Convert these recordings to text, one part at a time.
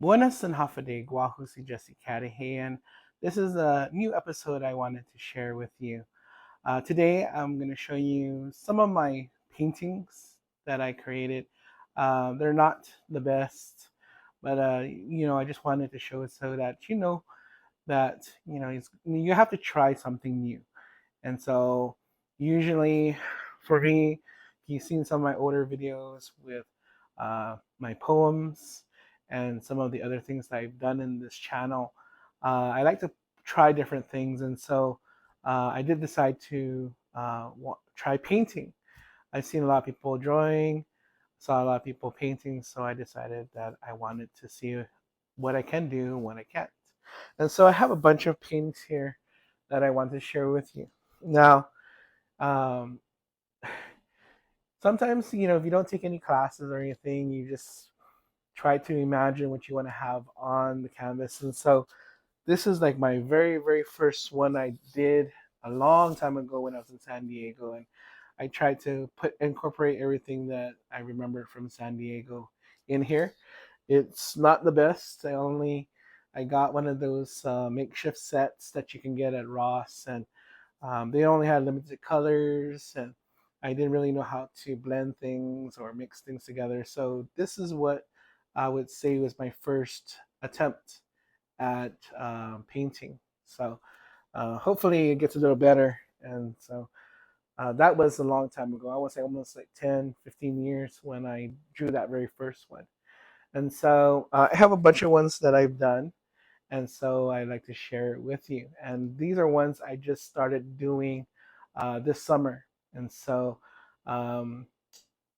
Buenas and Hafadig, Wahoo si Jesse Cadahan. This is a new episode I wanted to share with you. Today I'm going to show you some of my paintings that I created. They're not the best, but I just wanted to show it so that you have to try something new. And so usually for me, you've seen some of my older videos with my poems and some of the other things that I've done in this channel. I like to try different things, and so I did decide to try painting. I've seen a lot of people drawing, saw a lot of people painting, so I decided that I wanted to see what I can do and what I can't. And so I have a bunch of paintings here that I want to share with you. Now, um, sometimes, if you don't take any classes or anything, you just try to imagine what you want to have on the canvas. And so this is like my very, very first one I did a long time ago when I was in San Diego. And I tried to incorporate everything that I remember from San Diego in here. It's not the best. I got one of those makeshift sets that you can get at Ross, and they only had limited colors, and I didn't really know how to blend things or mix things together. So this is what I would say was my first attempt at painting. So hopefully it gets a little better. And so that was a long time ago. I would say almost like 10, 15 years when I drew that very first one. And so I have a bunch of ones that I've done. And so I like to share it with you. And these are ones I just started doing this summer. And so, um,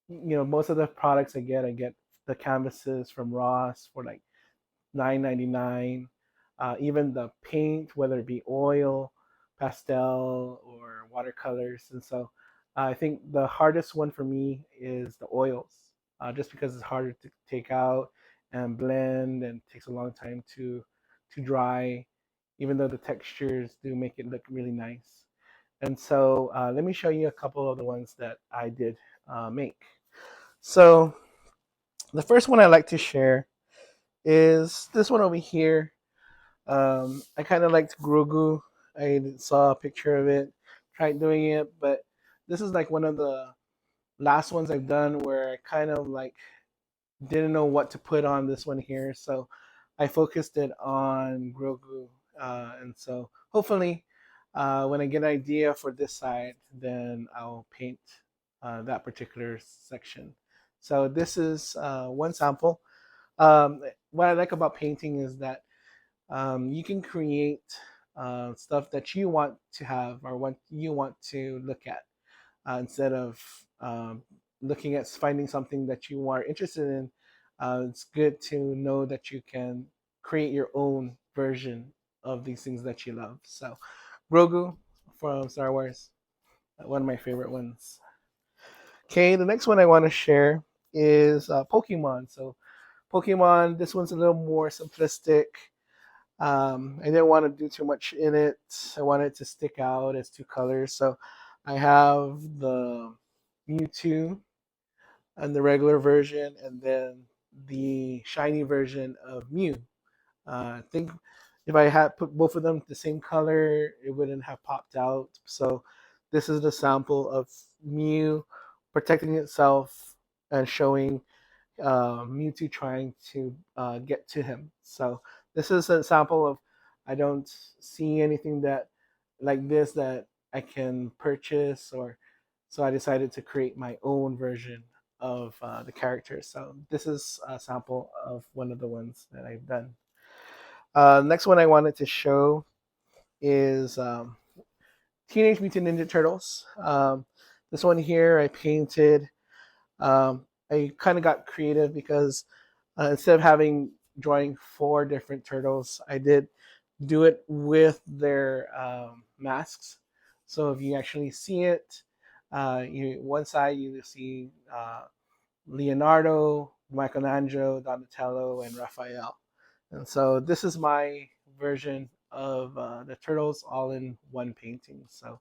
most of the products I get the canvases from Ross for like $9.99. Even the paint, whether it be oil, pastel, or watercolors. And so I think the hardest one for me is the oils, just because it's harder to take out and blend and takes a long time to dry, even though the textures do make it look really nice. And so let me show you a couple of the ones that I did make. So the first one I like to share is this one over here. I kind of liked Grogu. I saw a picture of it, tried doing it, but this is like one of the last ones I've done where I kind of like didn't know what to put on this one here. So I focused it on Grogu. And so hopefully, when I get an idea for this side, then I'll paint that particular section. So this is one sample. What I like about painting is that you can create stuff that you want to have or what you want to look at instead of looking at finding something that you are interested in. It's good to know that you can create your own version of these things that you love. So, Grogu from Star Wars, one of my favorite ones. Okay, the next one I want to share is Pokemon. So, Pokemon, this one's a little more simplistic. I didn't want to do too much in it. I wanted to stick out as two colors. So I have the Mewtwo and the regular version, and then the shiny version of Mew. I think if I had put both of them the same color, it wouldn't have popped out. So this is the sample of Mew protecting itself and showing Mewtwo trying to get to him. So this is an example of I don't see anything that like this that I can purchase, or so I decided to create my own version of the character. So this is a sample of one of the ones that I've done. Next one I wanted to show is Teenage Mutant Ninja Turtles. This one here I painted. I kind of got creative because instead of having drawing four different turtles, I did do it with their masks. So if you actually see it, one side you see Leonardo, Michelangelo, Donatello, and Raphael. And so this is my version of the turtles all in one painting. So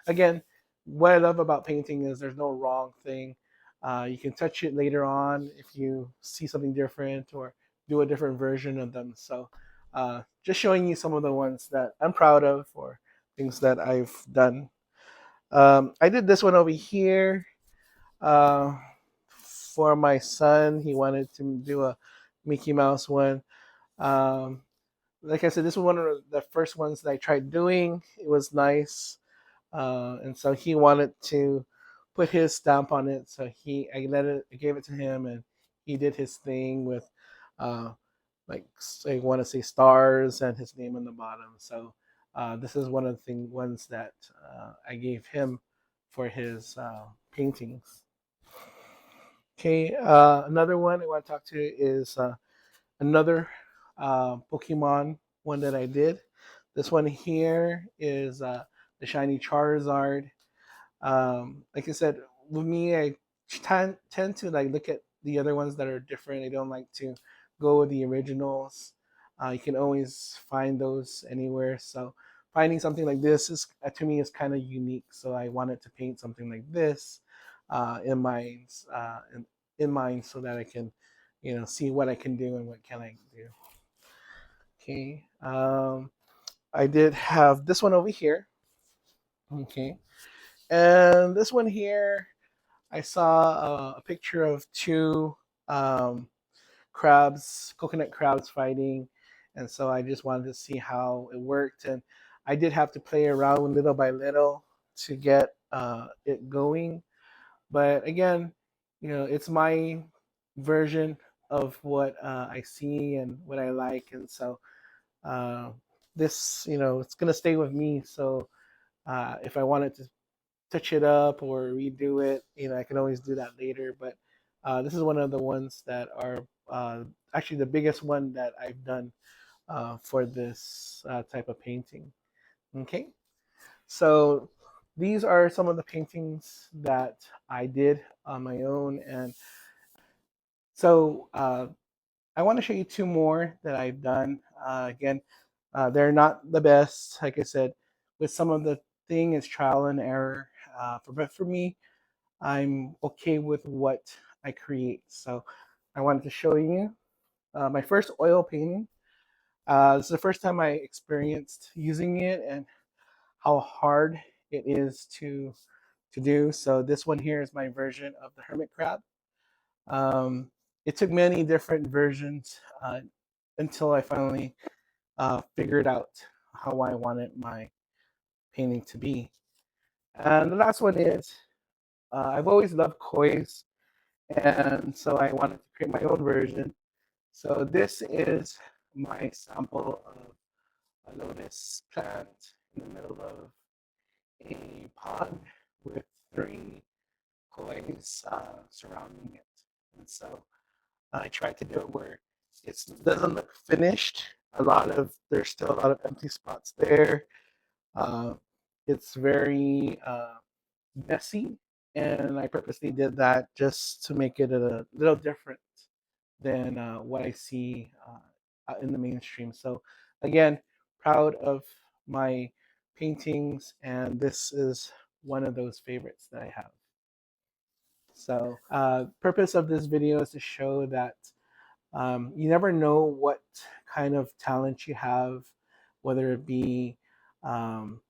again, what I love about painting is there's no wrong thing. You can touch it later on if you see something different or do a different version of them. So just showing you some of the ones that I'm proud of or things that I've done. I did this one over here uh, for my son. He wanted to do a Mickey Mouse one. Um, like I said, this was one of the first ones that I tried doing. It was nice, and so he wanted to put his stamp on it. So I gave it to him, and he did his thing with, uh, like I want to say stars and his name on the bottom. So this is one of the ones that I gave him for his paintings. Okay, another one I want to talk to is another Pokemon one that I did. This one here is the shiny Charizard. Like I said, with me, I tend to like look at the other ones that are different. I don't like to go with the originals. You can always find those anywhere. So finding something like this is to me is kind of unique. So I wanted to paint something like this in mind so that I can, see what I can do and what can I do. Okay. I did have this one over here. Okay. And this one here, I saw a picture of two um, crabs, coconut crabs fighting. And so I just wanted to see how it worked. And I did have to play around little by little to get it going. But again, it's my version of what I see and what I like. And so uh, this, it's going to stay with me. So if I wanted to touch it up or redo it, I can always do that later. But this is one of the ones that are actually the biggest one that I've done for this type of painting. Okay, so these are some of the paintings that I did on my own, and so I want to show you two more that I've done. Again, they're not the best, like I said. With some of the thing is trial and error. But for me, I'm okay with what I create. So I wanted to show you my first oil painting. This is the first time I experienced using it and how hard it is to do. So this one here is my version of the hermit crab. Um, it took many different versions until I finally figured out how I wanted my painting to be. And the last one is I've always loved kois, and so I wanted to create my own version. So this is my sample of a lotus plant in the middle of a pond with three kois surrounding it. And so I tried to do it where it doesn't look finished. There's still a lot of empty spots there. Uh, it's very messy, and I purposely did that just to make it a little different than what I see in the mainstream. So again, proud of my paintings, and this is one of those favorites that I have. So purpose of this video is to show that you never know what kind of talent you have, whether it be um,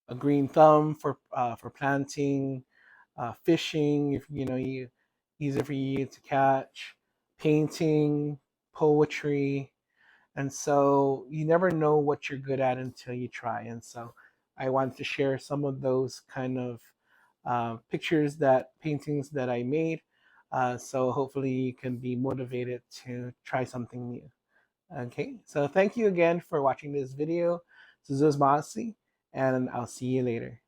a green thumb for planting, fishing, if you easy for you to catch, painting, poetry, and so you never know what you're good at until you try. And so I wanted to share some of those kind of paintings that I made. So hopefully you can be motivated to try something new. Okay, so thank you again for watching this video. This is Masi, and I'll see you later.